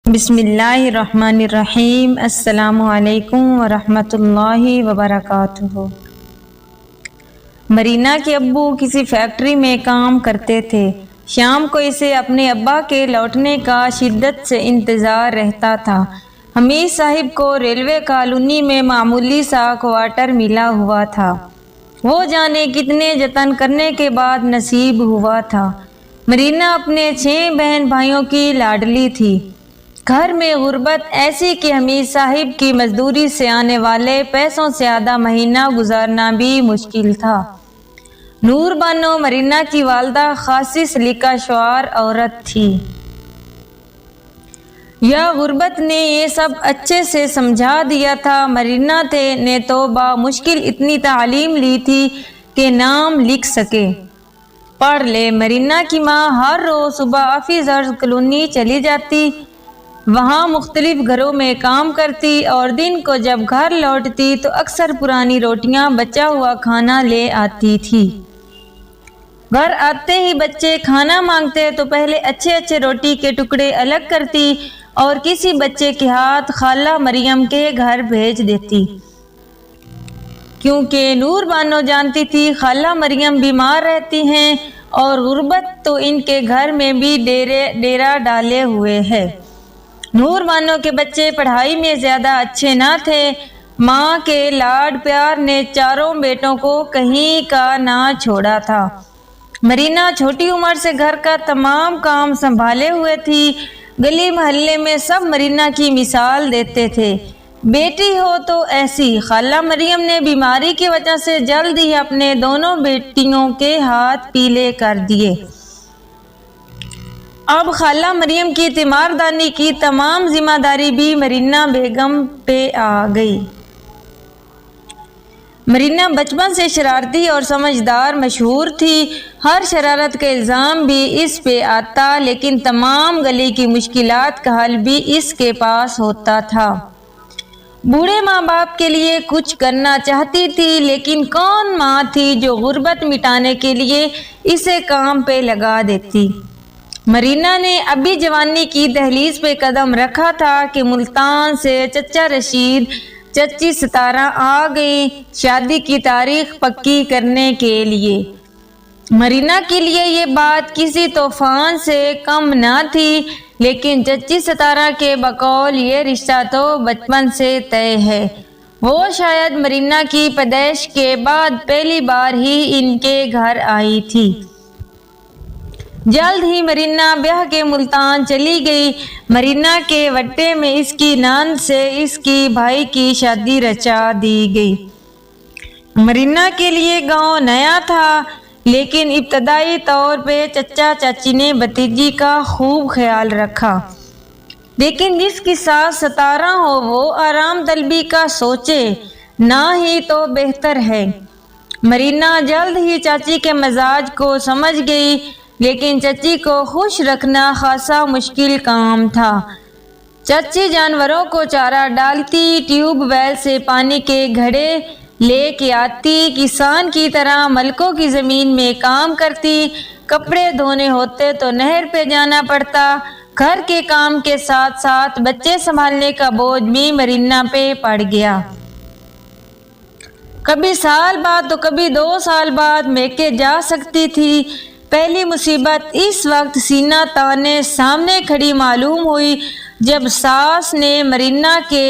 بسم اللہ الرحمن الرحیم۔ السلام علیکم ورحمۃ اللہ وبرکاتہ۔ مرینا کے ابو کسی فیکٹری میں کام کرتے تھے۔ شام کو اسے اپنے ابا کے لوٹنے کا شدت سے انتظار رہتا تھا۔ حمید صاحب کو ریلوے کالونی میں معمولی سا کوارٹر ملا ہوا تھا۔ وہ جانے کتنے جتن کرنے کے بعد نصیب ہوا تھا۔ مرینا اپنے 6 بہن بھائیوں کی لاڈلی تھی۔ گھر میں غربت ایسی کہ حمید صاحب کی مزدوری سے آنے والے پیسوں سے آدھا مہینہ گزارنا بھی مشکل تھا۔ نور بانو مرینا کی والدہ خاصی سلیقہ شعار عورت تھی۔ یا غربت نے یہ سب اچھے سے سمجھا دیا تھا۔ مرینا نے تو بامشکل اتنی تعلیم لی تھی کہ نام لکھ سکے۔ پڑھ لے۔ مرینا کی ماں ہر روز صبح آفیسرز کالونی چلی جاتی، وہاں مختلف گھروں میں کام کرتی اور دن کو جب گھر لوٹتی تو اکثر پرانی روٹیاں بچا ہوا کھانا لے آتی تھی۔ گھر آتے ہی بچے کھانا مانگتے تو پہلے اچھے روٹی کے ٹکڑے الگ کرتی اور کسی بچے کے ہاتھ خالہ مریم کے گھر بھیج دیتی، کیونکہ نور بانو جانتی تھی خالہ مریم بیمار رہتی ہیں اور غربت تو ان کے گھر میں بھی ڈیرا ڈالے ہوئے ہے۔ نور بانو کے بچے پڑھائی میں زیادہ اچھے نہ تھے۔ ماں کے لاڈ پیار نے چاروں بیٹوں کو کہیں کا نہ چھوڑا تھا۔ مرینا چھوٹی عمر سے گھر کا تمام کام سنبھالے ہوئے تھی۔ گلی محلے میں سب مرینا کی مثال دیتے تھے، بیٹی ہو تو ایسی۔ خالہ مریم نے بیماری کی وجہ سے جلد ہی اپنے دونوں بیٹیوں کے ہاتھ پیلے کر دیے۔ اب خالہ مریم کی تیمارداری کی تمام ذمہ داری بھی مرینا بیگم پہ آ گئی۔ مرینا بچپن سے شرارتی اور سمجھدار مشہور تھی۔ ہر شرارت کا الزام بھی اس پہ آتا، لیکن تمام گلی کی مشکلات کا حل بھی اس کے پاس ہوتا تھا۔ بوڑھے ماں باپ کے لیے کچھ کرنا چاہتی تھی، لیکن کون ماں تھی جو غربت مٹانے کے لیے اسے کام پہ لگا دیتی۔ مرینا نے ابھی جوانی کی دہلیز پہ قدم رکھا تھا کہ ملتان سے چچا رشید، چچی ستارہ آ گئی شادی کی تاریخ پکی کرنے کے لیے۔ مرینا کے لیے یہ بات کسی طوفان سے کم نہ تھی، لیکن چچی ستارہ کے بقول یہ رشتہ تو بچپن سے طے ہے۔ وہ شاید مرینا کی پیدائش کے بعد پہلی بار ہی ان کے گھر آئی تھی۔ جلد ہی مرینا بیاہ کے ملتان چلی گئی۔ مرینا کے وٹے میں اس کی ناند سے اس کی بھائی کی شادی رچا دی گئی۔ مرینا کے لیے گاؤں نیا تھا، لیکن ابتدائی طور پہ چچا چاچی نے بھتیجی کا خوب خیال رکھا۔ لیکن جس کی ساس ستارہ ہو وہ آرام طلبی کا سوچے نہ ہی تو بہتر ہے۔ مرینا جلد ہی چاچی کے مزاج کو سمجھ گئی، لیکن چچی کو خوش رکھنا خاصا مشکل کام تھا۔ چچی جانوروں کو چارہ ڈالتی، ٹیوب ویل سے پانی کے گھڑے لے کے آتی، کسان کی طرح ملکوں کی زمین میں کام کرتی۔ کپڑے دھونے ہوتے تو نہر پہ جانا پڑتا۔ گھر کے کام کے ساتھ ساتھ بچے سنبھالنے کا بوجھ بھی مرینا پہ پڑ گیا۔ کبھی سال بعد تو کبھی 2 سال بعد میکے جا سکتی تھی۔ پہلی مصیبت اس وقت سینہ تانے سامنے کھڑی معلوم ہوئی جب ساس نے مرینا کے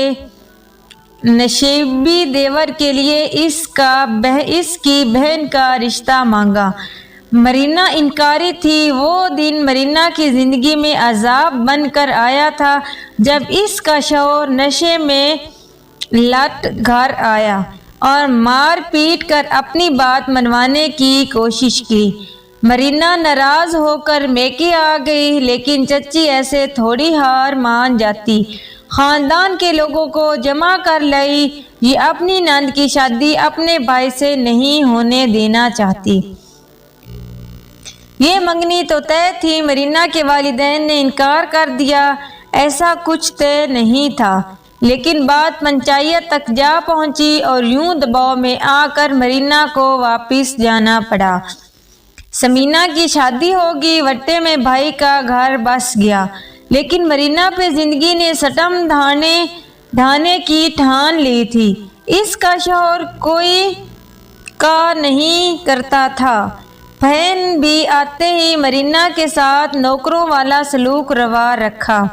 نشیبی دیور کے لیے اس کی بہن کا رشتہ مانگا۔ مرینا انکاری تھی۔ وہ دن مرینا کی زندگی میں عذاب بن کر آیا تھا جب اس کا شوہر نشے میں لٹ گھر آیا اور مار پیٹ کر اپنی بات منوانے کی کوشش کی۔ مرینا ناراض ہو کر میکے آ گئی، لیکن چچی ایسے تھوڑی ہار مان جاتی۔ خاندان کے لوگوں کو جمع کر لائی۔ یہ اپنی نند کی شادی اپنے بھائی سے نہیں ہونے دینا چاہتی۔ یہ منگنی تو طے تھی۔ مرینا کے والدین نے انکار کر دیا، ایسا کچھ طے نہیں تھا، لیکن بات پنچایت تک جا پہنچی اور یوں دباؤ میں آ کر مرینا کو واپس جانا پڑا۔ سمینا کی شادی ہوگی، وٹے میں بھائی کا گھر بس گیا، لیکن مرینا پہ زندگی نے سٹم ڈھانے کی ٹھان لی تھی۔ اس کا شوہر کوئی کار نہیں کرتا تھا۔ بہن بھی آتے ہی مرینا کے ساتھ نوکروں والا سلوک روا رکھا۔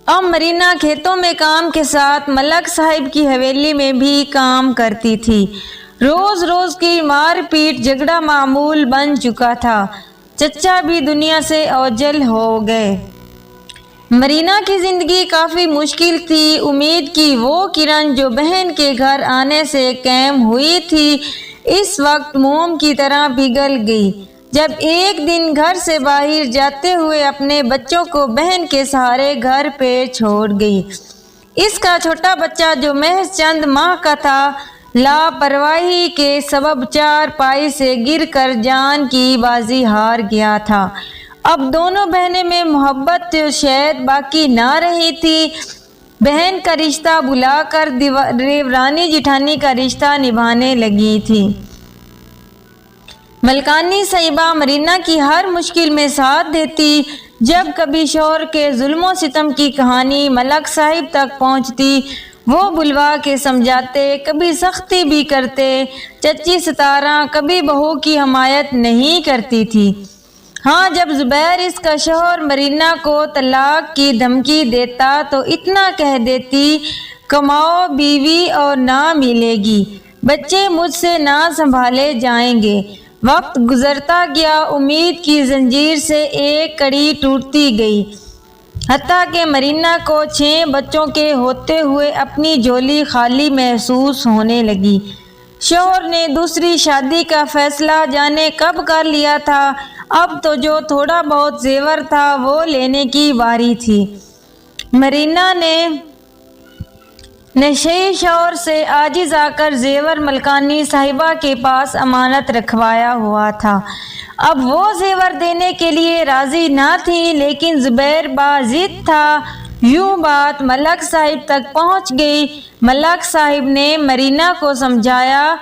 اب مرینا کھیتوں میں کام کے ساتھ ملک صاحب کی حویلی میں بھی کام کرتی تھی۔ روز روز کی مار پیٹ جھگڑا معمول بن چکا تھا۔ چچا بھی دنیا سے اوجل ہو گئے۔ مرینا کی زندگی کافی مشکل تھی۔ امید کی وہ کرن جو بہن کے گھر آنے سے قائم ہوئی تھی اس وقت موم کی طرح پگھل گئی جب ایک دن گھر سے باہر جاتے ہوئے اپنے بچوں کو بہن کے سہارے گھر پہ چھوڑ گئی۔ اس کا چھوٹا بچہ جو محض چند ماہ کا تھا لاپرواہی کے سبب چارپائی سے گر کر جان کی بازی ہار گیا تھا۔ اب دونوں بہنیں میں محبت شاید باقی نہ رہی تھی۔ بہن کا رشتہ بھلا کر دیورانی جٹھانی کا رشتہ نبھانے لگی تھی۔ ملکانی صاحبہ مرینا کی ہر مشکل میں ساتھ دیتی۔ جب کبھی شوہر کے ظلم و ستم کی کہانی ملک صاحب تک پہنچتی وہ بلوا کے سمجھاتے، کبھی سختی بھی کرتے۔ چچی ستارہ کبھی بہو کی حمایت نہیں کرتی تھی۔ ہاں جب زبیر اس کا شوہر مرینا کو طلاق کی دھمکی دیتا تو اتنا کہہ دیتی، کماؤ بیوی اور نہ ملے گی، بچے مجھ سے نہ سنبھالے جائیں گے۔ وقت گزرتا گیا، امید کی زنجیر سے ایک کڑی ٹوٹتی گئی، حتیٰ کہ مرینا کو 6 بچوں کے ہوتے ہوئے اپنی جھولی خالی محسوس ہونے لگی۔ شوہر نے دوسری شادی کا فیصلہ جانے کب کر لیا تھا۔ اب تو جو تھوڑا بہت زیور تھا وہ لینے کی باری تھی۔ مرینا نے نشئی شوہر سے عاجز آ کر زیور ملکانی صاحبہ کے پاس امانت رکھوایا ہوا تھا۔ اب وہ زیور دینے کے لیے راضی نہ تھی، لیکن زبیر باضد تھا۔ یوں بات ملک صاحب تک پہنچ گئی۔ ملک صاحب نے مرینا کو سمجھایا،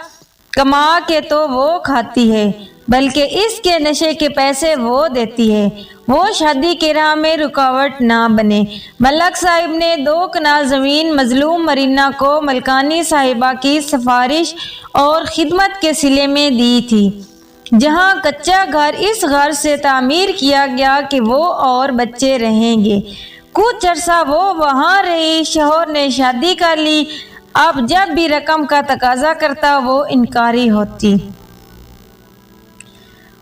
کما کے تو وہ کھاتی ہے بلکہ اس کے نشے کے پیسے وہ دیتی ہے، وہ شادی کی راہ میں رکاوٹ نہ بنے۔ ملک صاحب نے 2 کنال زمین مظلوم مرینا کو ملکانی صاحبہ کی سفارش اور خدمت کے صلے میں دی تھی، جہاں کچا گھر اس غرض سے تعمیر کیا گیا کہ وہ اور بچے رہیں گے۔ کچھ عرصہ وہ وہاں رہی۔ شوہر نے شادی کر لی۔ اب جب بھی رقم کا تقاضا کرتا وہ انکاری ہوتی۔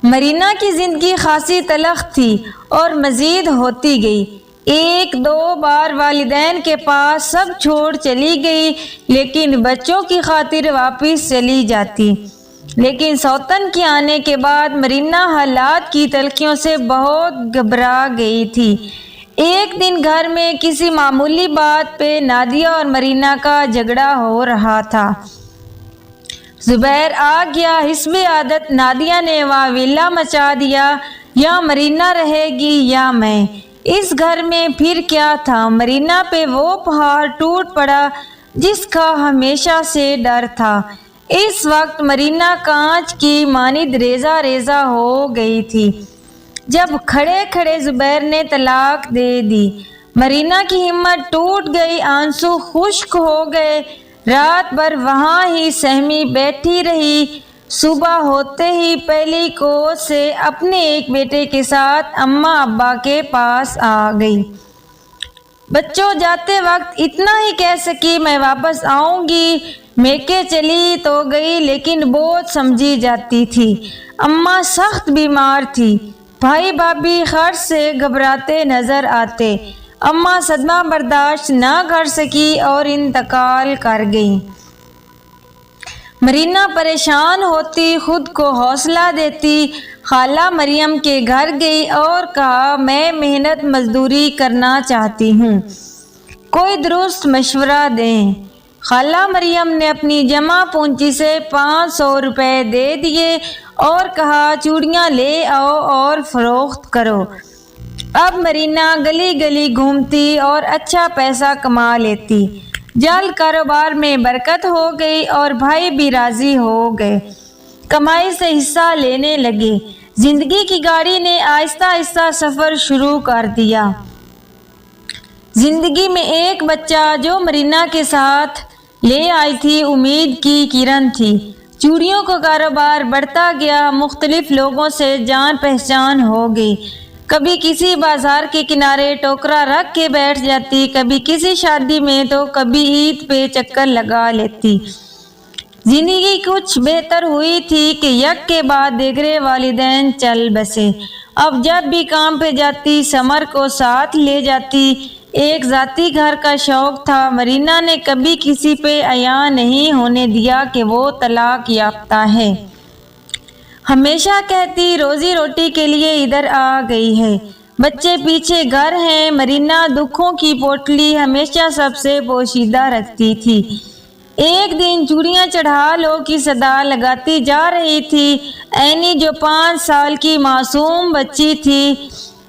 مرینا کی زندگی خاصی تلخ تھی اور مزید ہوتی گئی۔ 1-2 بار والدین کے پاس سب چھوڑ چلی گئی، لیکن بچوں کی خاطر واپس چلی جاتی۔ لیکن سوتن کے آنے کے بعد مرینا حالات کی تلخیوں سے بہت گھبرا گئی تھی۔ ایک دن گھر میں کسی معمولی بات پہ نادیہ اور مرینا کا جھگڑا ہو رہا تھا۔ زبیر آ گیا۔ حسب عادت نادیہ نے واویلا مچا دیا، یا مرینا رہے گی یا میں۔ اس گھر میں پھر کیا تھا؟ مرینا پہ وہ پہاڑ ٹوٹ پڑا جس کا ہمیشہ سے ڈر تھا۔ اس وقت مرینا کانچ کی مانند ریزہ ریزہ ہو گئی تھی۔ جب کھڑے کھڑے زبیر نے طلاق دے دی، مرینا کی ہمت ٹوٹ گئی، آنسو خشک ہو گئے۔ رات بھر وہاں ہی سہمی بیٹھی رہی۔ صبح ہوتے ہی پہلی کوچ سے اپنے ایک بیٹے کے ساتھ اماں ابا کے پاس آ گئی۔ بچوں جاتے وقت اتنا ہی کہہ سکی، میں واپس آؤں گی۔ میکے چلی تو گئی لیکن بہت سمجھی جاتی تھی۔ اماں سخت بیمار تھی۔ بھائی بھابھی خرچ سے گھبراتے نظر آتے۔ اماں صدمہ برداشت نہ کر سکی اور انتقال کر گئی۔ مرینا پریشان ہوتی، خود کو حوصلہ دیتی۔ خالہ مریم کے گھر گئی اور کہا، میں محنت مزدوری کرنا چاہتی ہوں، کوئی درست مشورہ دیں۔ خالہ مریم نے اپنی جمع پونجی سے 500 روپے دے دیے اور کہا، چوڑیاں لے آؤ اور فروخت کرو۔ اب مرینا گلی گلی گھومتی اور اچھا پیسہ کما لیتی۔ جلد کاروبار میں برکت ہو گئی اور بھائی بھی راضی ہو گئے، کمائی سے حصہ لینے لگے۔ زندگی کی گاڑی نے آہستہ آہستہ سفر شروع کر دیا۔ زندگی میں ایک بچہ جو مرینا کے ساتھ لے آئی تھی امید کی کرن تھی۔ چوڑیوں کا کاروبار بڑھتا گیا، مختلف لوگوں سے جان پہچان ہو گئی۔ کبھی کسی بازار کے کنارے ٹوکرا رکھ کے بیٹھ جاتی، کبھی کسی شادی میں تو کبھی عید پہ چکر لگا لیتی۔ زندگی کچھ بہتر ہوئی تھی کہ یک کے بعد دیگرے والدین چل بسے۔ اب جب بھی کام پہ جاتی سمر کو ساتھ لے جاتی۔ ایک ذاتی گھر کا شوق تھا۔ مرینا نے کبھی کسی پہ عیاں نہیں ہونے دیا کہ وہ طلاق یافتہ ہے۔ ہمیشہ کہتی روزی روٹی کے لیے ادھر آ گئی ہے، بچے پیچھے گھر ہیں۔ مرینا دکھوں کی پوٹلی ہمیشہ سب سے پوشیدہ رکھتی تھی۔ ایک دن چوڑیاں چڑھا لو کی صدا لگاتی جا رہی تھی۔ اینی جو 5 سال کی معصوم بچی تھی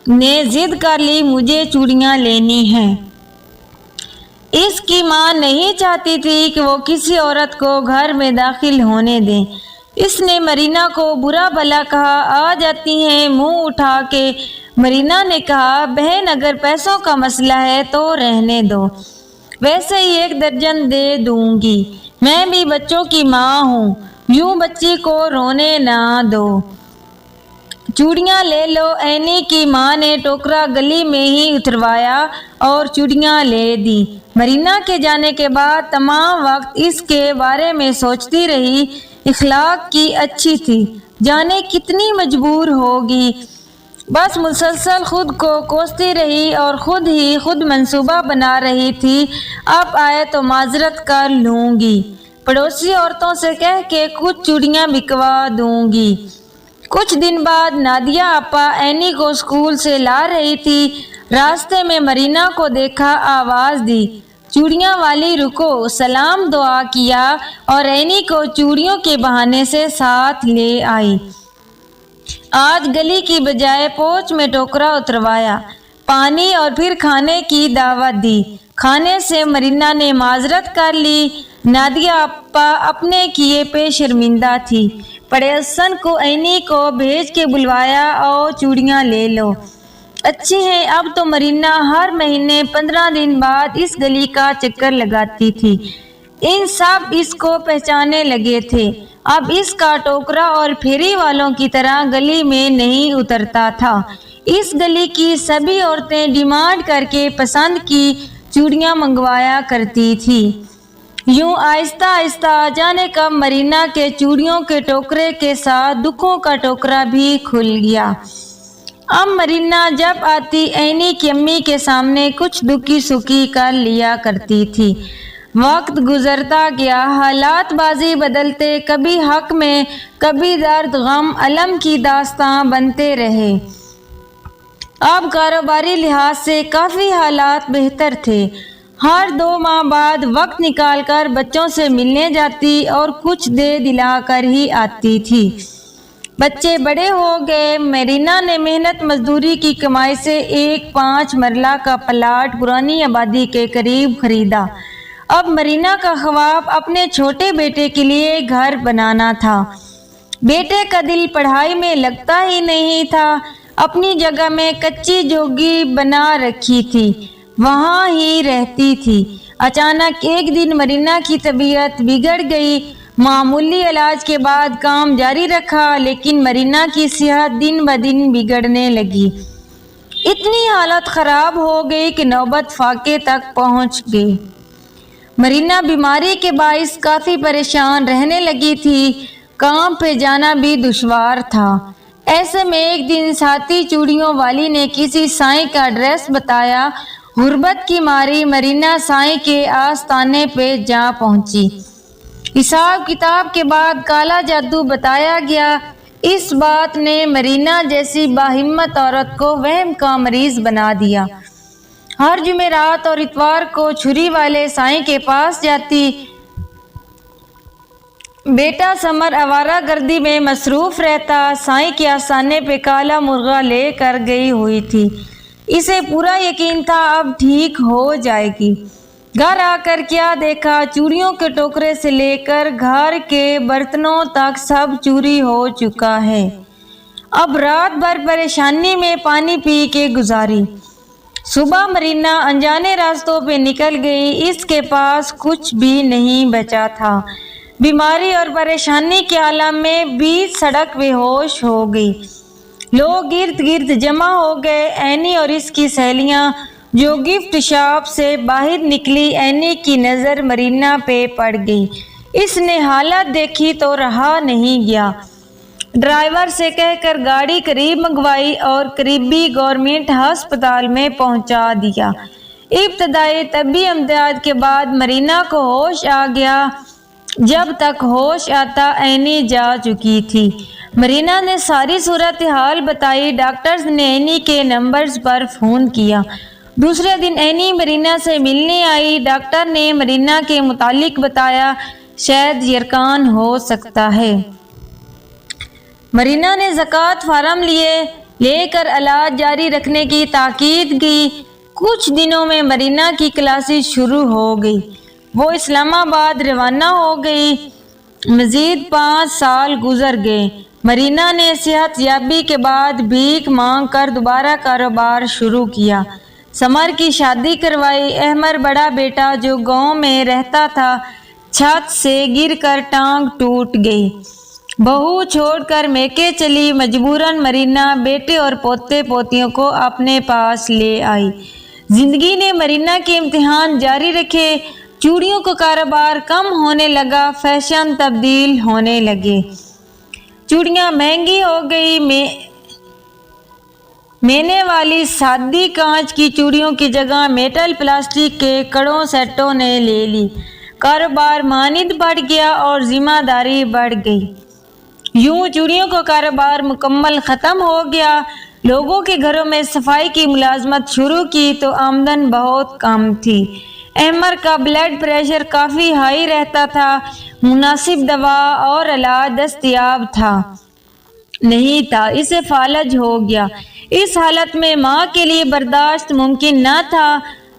نے ضد کر لی مجھے چوڑیاں لینی ہیں۔ اس کی ماں نہیں چاہتی تھی کہ وہ کسی عورت کو گھر میں داخل ہونے دیں۔ اس نے مرینا کو برا بھلا کہا، آ جاتی ہیں منہ اٹھا کے۔ مرینا نے کہا بہن اگر پیسوں کا مسئلہ ہے تو رہنے دو، ویسے ہی 1 درجن دے دوں گی، میں بھی بچوں کی ماں ہوں، یوں بچی کو رونے نہ دو، چوڑیاں لے لو۔ اینی کی ماں نے ٹوکرا گلی میں ہی اتروایا اور چوڑیاں لے دی۔ مرینا کے جانے کے بعد تمام وقت اس کے بارے میں سوچتی رہی۔ اخلاق کی اچھی تھی، جانے کتنی مجبور ہوگی، بس مسلسل خود کو کوستی رہی اور خود ہی خود منصوبہ بنا رہی تھی، اب آئے تو معذرت کر لوں گی، پڑوسی عورتوں سے کہہ کے کچھ چوڑیاں بکوا دوں گی۔ کچھ دن بعد نادیہ آپا اینی کو اسکول سے لا رہی تھی، راستے میں مرینا کو دیکھا، آواز دی، چوڑیاں والی رکو، سلام دعا کیا اور اینی کو چوڑیوں کے بہانے سے ساتھ لے آئی۔ آج گلی کی بجائے پوچھ میں ٹوکرا اتروایا، پانی اور پھر کھانے کی دعوت دی۔ کھانے سے مرینا نے معذرت کر لی۔ نادیہ آپا اپنے کیے پہ شرمندہ تھی، پڑوسن کو اینی کو بھیج کے بلوایا، آؤ چوڑیاں لے لو، اچھی ہیں۔ اب تو مرینا ہر مہینے 15 دن بعد اس گلی کا چکر لگاتی تھی، ان سب اس کو پہچانے لگے تھے۔ اب اس کا ٹوکرا اور پھیری والوں کی طرح گلی میں نہیں اترتا تھا۔ اس گلی کی سبھی عورتیں ڈیمانڈ کر کے پسند کی چوڑیاں منگوایا کرتی تھی۔ یوں آہستہ آہستہ جانے کب مرینا کے چوڑیوں کے ٹوکرے کے ساتھ دکھوں کا ٹوکرا بھی کھل گیا۔ اب مرینا جب آتی اینی کی امی کے سامنے کچھ دکھی سکھی کر لیا کرتی تھی۔ وقت گزرتا گیا، حالات بازی بدلتے، کبھی حق میں کبھی درد غم الم کی داستاں بنتے رہے۔ اب کاروباری لحاظ سے کافی حالات بہتر تھے۔ ہر 2 ماہ بعد وقت نکال کر بچوں سے ملنے جاتی اور کچھ دے دلا کر ہی آتی تھی۔ بچے بڑے ہو گئے۔ مرینا نے محنت مزدوری کی کمائی سے ایک 5 مرلہ کا پلاٹ پرانی آبادی کے قریب خریدا۔ اب مرینا کا خواب اپنے چھوٹے بیٹے کے لیے گھر بنانا تھا۔ بیٹے کا دل پڑھائی میں لگتا ہی نہیں تھا، اپنی جگہ میں کچی جھوگی بنا رکھی تھی، وہاں ہی رہتی تھی۔ اچانک ایک دن مرینا کی طبیعت بگڑ گئی۔ معمولی علاج کے بعد کام جاری رکھا، لیکن مرینا کی صحت دن بدن بگڑنے لگی۔ اتنی حالت خراب ہو گئی کہ نوبت فاقے تک پہنچ گئی۔ مرینا بیماری کے باعث کافی پریشان رہنے لگی تھی، کام پہ جانا بھی دشوار تھا۔ ایسے میں ایک دن ساتھی چوڑیوں والی نے کسی سائیں کا ایڈریس بتایا۔ غربت کی ماری مرینا سائیں کے آستانے پہ جا پہنچی۔ حساب کتاب کے بعد کالا جادو بتایا گیا۔ اس بات نے مرینا جیسی باہمت عورت کو وہم کا مریض بنا دیا۔ ہر جمعرات اور اتوار کو چھری والے سائیں کے پاس جاتی۔ بیٹا سمر آوارہ گردی میں مصروف رہتا، سائیں کے آستانے پہ کالا مرغا لے کر گئی ہوئی تھی۔ اسے پورا یقین تھا اب ٹھیک ہو جائے گی۔ گھر آ کر کیا دیکھا، چوڑیوں کے ٹوکرے سے لے کر گھر کے برتنوں تک سب چوری ہو چکا ہے۔ اب رات بھر پریشانی میں پانی پی کے گزاری۔ صبح مرینا انجانے راستوں پہ نکل گئی، اس کے پاس کچھ بھی نہیں بچا تھا۔ بیماری اور پریشانی کے عالم میں بیچ سڑک بے ہوش ہو گئی۔ لوگ گرد گرد جمع ہو گئے۔ اینی اور اس کی سہیلیاں جو گفٹ شاپ سے باہر نکلی، اینی کی نظر مرینا پہ پڑ گئی۔ اس نے حالت دیکھی تو رہا نہیں گیا، ڈرائیور سے کہہ کر گاڑی قریب منگوائی اور قریبی گورنمنٹ ہسپتال میں پہنچا دیا۔ ابتدائی طبی امداد کے بعد مرینا کو ہوش آ گیا۔ جب تک ہوش آتا اینی جا چکی تھی۔ مرینا نے ساری صورتحال بتائی۔ ڈاکٹرز نے اینی کے نمبرز پر فون کیا۔ دوسرے دن اینی مرینا سے ملنے آئی۔ ڈاکٹر نے مرینا کے متعلق بتایا، شاید یرقان ہو سکتا ہے۔ مرینا نے زکوٰۃ فارم لے کر علاج جاری رکھنے کی تاکید کی۔ کچھ دنوں میں مرینا کی کلاسز شروع ہو گئی۔ وہ اسلام آباد روانہ ہو گئی۔ مزید 5 سال گزر گئے۔ مرینا نے صحت یابی کے بعد بھیک مانگ کر دوبارہ کاروبار شروع کیا۔ سمر کی شادی کروائی۔ احمر بڑا بیٹا جو گاؤں میں رہتا تھا، چھت سے گر کر ٹانگ ٹوٹ گئی۔ بہو چھوڑ کر میکے چلی۔ مجبوراً مرینا بیٹے اور پوتے پوتیوں کو اپنے پاس لے آئی۔ زندگی نے مرینا کے امتحان جاری رکھے۔ چوڑیوں کا کاروبار کم ہونے لگا، فیشن تبدیل ہونے لگے۔ چوڑیاں مہنگی ہو گئی۔ مینے والی سادی کانچ کی چوڑیوں کی جگہ میٹل پلاسٹک کے کڑوں سیٹوں نے لے لی۔ کاروبار مانند بڑھ گیا اور ذمہ داری بڑھ گئی۔ یوں چوڑیوں کا کاروبار مکمل ختم ہو گیا۔ لوگوں کے گھروں میں صفائی کی ملازمت شروع کی تو آمدن بہت کم تھی۔ احمر کا بلڈ پریشر کافی ہائی رہتا تھا۔ مناسب دوا اور علاج دستیاب نہیں تھا۔ اسے فالج ہو گیا۔ اس حالت میں ماں کے لیے برداشت ممکن نہ تھا۔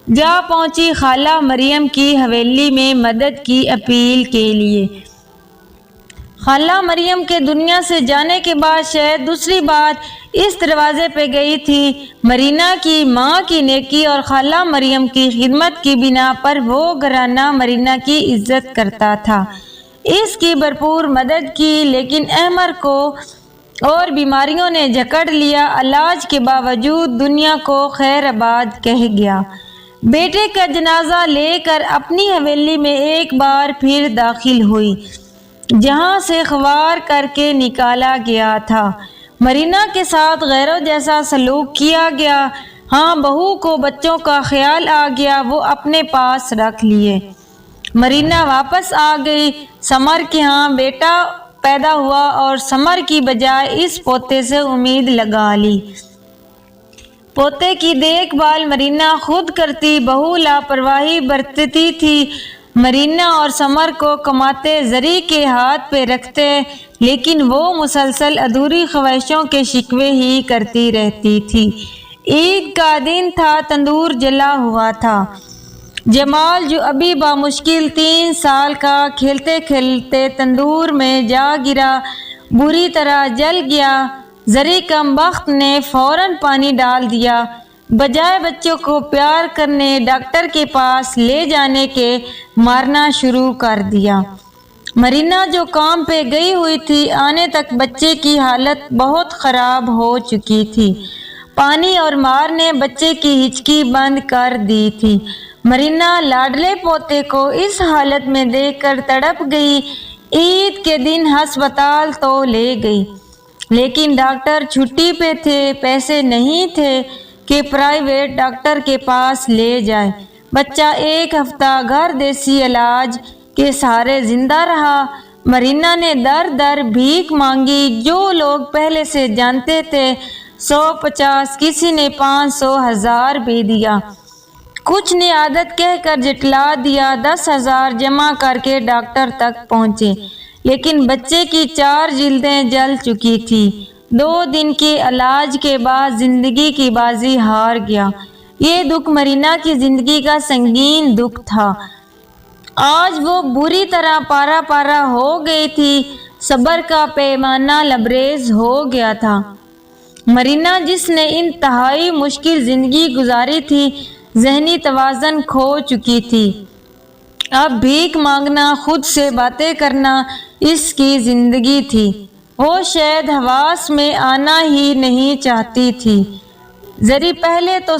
جا پہنچی خالہ مریم کی حویلی میں مدد کی اپیل کے لیے۔ خالہ مریم کے دنیا سے جانے کے بعد شاید دوسری بات اس دروازے پہ گئی تھی۔ مرینا کی ماں کی نیکی اور خالہ مریم کی خدمت کی بنا پر وہ گھرانہ مرینا کی عزت کرتا تھا، اس کی بھرپور مدد کی۔ لیکن احمر کو اور بیماریوں نے جکڑ لیا۔ علاج کے باوجود دنیا کو خیر آباد کہہ گیا۔ بیٹے کا جنازہ لے کر اپنی حویلی میں ایک بار پھر داخل ہوئی، جہاں سے خوار کر کے نکالا گیا تھا۔ مرینا کے ساتھ غیروں جیسا سلوک کیا گیا۔ ہاں، بہو کو بچوں کا خیال آ گیا، وہ اپنے پاس رکھ لیے۔ مرینا واپس آ گئی۔ سمر کے ہاں بیٹا پیدا ہوا اور سمر کی بجائے اس پوتے سے امید لگا لی۔ پوتے کی دیکھ بھال مرینا خود کرتی، بہو لاپرواہی برتتی تھی۔ مرینا اور سمر کو کماتے زری کے ہاتھ پہ رکھتے، لیکن وہ مسلسل ادھوری خواہشوں کے شکوے ہی کرتی رہتی تھی۔ عید کا دن تھا، تندور جلا ہوا تھا۔ جمال جو ابھی بامشکل 3 سال کا، کھیلتے کھیلتے تندور میں جا گرا، بری طرح جل گیا۔ زری کم بخت نے فوراً پانی ڈال دیا۔ بجائے بچوں کو پیار کرنے، ڈاکٹر کے پاس لے جانے کے، مارنا شروع کر دیا۔ مرینا جو کام پہ گئی ہوئی تھی، آنے تک بچے کی حالت بہت خراب ہو چکی تھی۔ پانی اور مار نے بچے کی ہچکی بند کر دی تھی۔ مرینا لاڈلے پوتے کو اس حالت میں دیکھ کر تڑپ گئی۔ عید کے دن ہسپتال تو لے گئی، لیکن ڈاکٹر چھٹی پہ تھے، پیسے نہیں تھے کہ پرائیویٹ ڈاکٹر کے پاس لے جائے۔ بچہ 1 ہفتہ گھر دیسی علاج کے سہارے زندہ رہا۔ مرینا نے در در بھیک مانگی۔ جو لوگ پہلے سے جانتے تھے 150، کسی نے 500، 1000 بھی دیا۔ کچھ نے عادت کہہ کر جٹلا دیا۔ 10,000 جمع کر کے ڈاکٹر تک پہنچے، لیکن بچے کی 4 جلدیں جل چکی تھی۔ 2 دن کے علاج کے بعد زندگی کی بازی ہار گیا۔ یہ دکھ مرینا کی زندگی کا سنگین دکھ تھا۔ آج وہ بری طرح پارا پارا ہو گئی تھی۔ صبر کا پیمانہ لبریز ہو گیا تھا۔ مرینا جس نے انتہائی مشکل زندگی گزاری تھی ذہنی توازن کھو چکی تھی۔ اب بھیک مانگنا، خود سے باتیں کرنا اس کی زندگی تھی۔ وہ شاید حواس میں آنا ہی نہیں چاہتی تھی۔ زری پہلے تو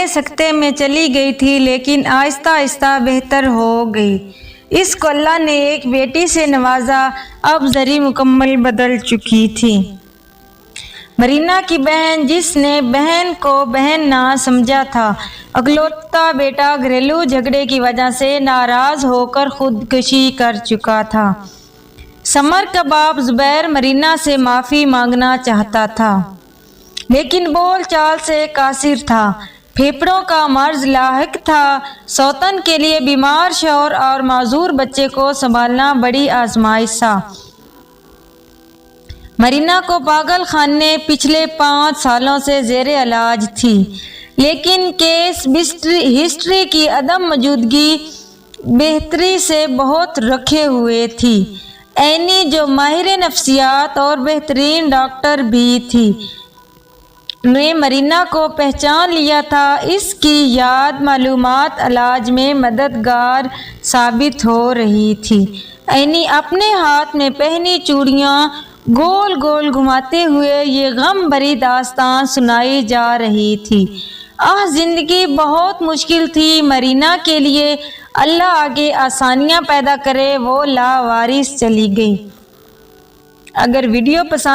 سکتے میں چلی گئی تھی، لیکن آہستہ آہستہ بہتر ہو گئی۔ اس کو اللہ نے ایک بیٹی سے نوازا۔ اب زری مکمل بدل چکی تھی۔ مرینا کی بہن، جس نے بہن کو بہن نہ سمجھا تھا، اکلوتا بیٹا، گھریلو جھگڑے کی وجہ سے ناراض ہو کر خودکشی کر چکا تھا۔ سمر کا باپ زبیر مرینا سے معافی مانگنا چاہتا تھا، لیکن بول چال سے قاصر تھا۔ پھیپھڑوں کا مرض لاحق تھا۔ سوتن کے لیے بیمار شوہر اور معذور بچے کو سنبھالنا بڑی آزمائش تھا۔ مرینا کو پاگل خانے پچھلے 5 سالوں سے زیر علاج تھی، لیکن کیس ہسٹری کی عدم موجودگی بہتری سے بہت رکھے ہوئے تھی۔ اینی، جو ماہر نفسیات اور بہترین ڈاکٹر بھی تھی، نے مرینا کو پہچان لیا تھا۔ اس کی یاد معلومات علاج میں مددگار ثابت ہو رہی تھی۔ اینی اپنے ہاتھ میں پہنی چوڑیاں گول گول گھماتے ہوئے یہ غم بھری داستان سنائی جا رہی تھی۔ زندگی بہت مشکل تھی مرینا کے لیے۔ اللہ آگے آسانیاں پیدا کرے۔ وہ لاوارث چلی گئی۔ اگر ویڈیو پسند